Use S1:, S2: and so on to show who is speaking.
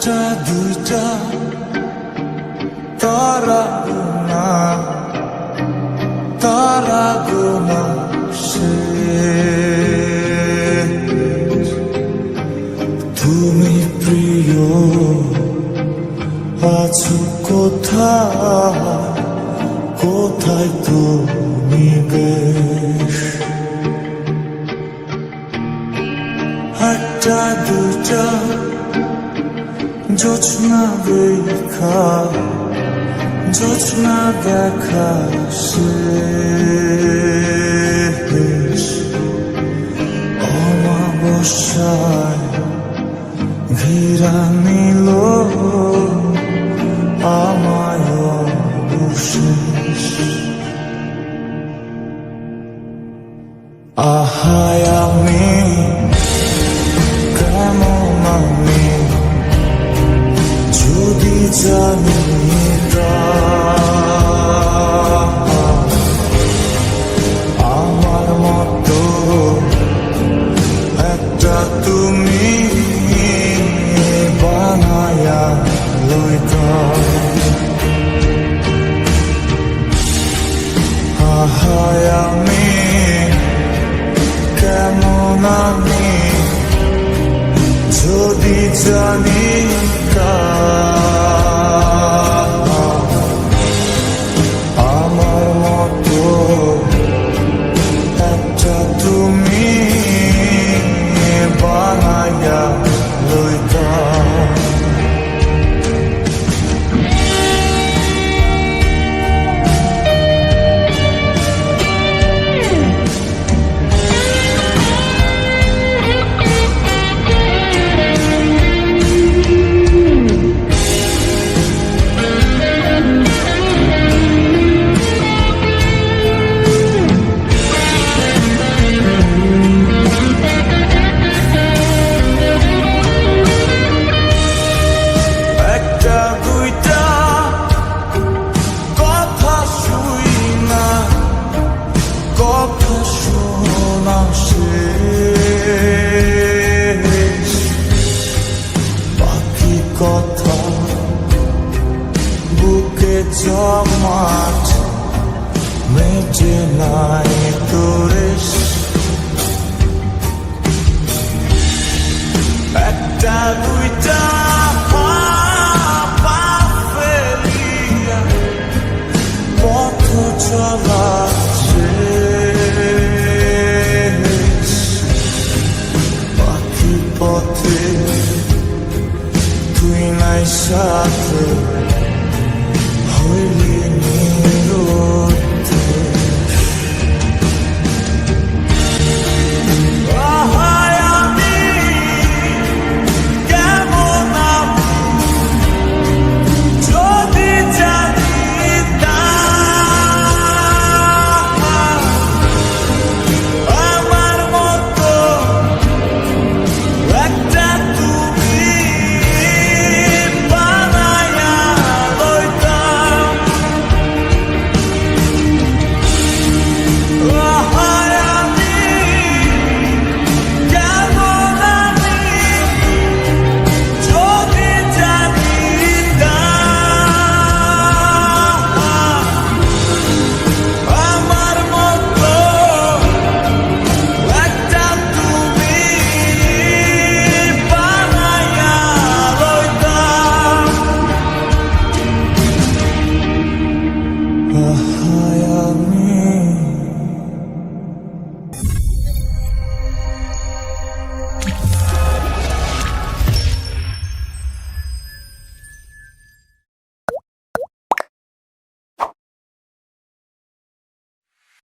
S1: একটা দুইটা তারা গোনা, তারা গোনা শেষ। তুমি প্রিয় আছো কোথায়, কোথায় তুমি বেশ। একটা দুইটা জোছনা দেখা, জোছনা দেখা শেষ। অমাবস্যায় ঘিরা নিল আমায় অবশেষ। আহায় আমি কেমন আমি যদি জানি আমার মতো একটা তুমি বানায়া লইতা। আহায় আমি কেমন আমি যদি জানি আমার মতো একটা তুমি বানায়া লইতা। বাকি কথা বুকে জমাট মেটে নাই তোরে। একটা দুইটা পা ফেলিয়া পথ চলা পথে তুই নাই সাথে হইলি নিরুদ্ধ। আহায় আমি কেমন আমি যদি জানিতাম আমার মতো একটা তুমি বানায়া লইতাম। আহায় আমি কেমন আমি যদি জানিতাম আমার মতো একটা তুমি বানায়া লইতাম। আহায় আমি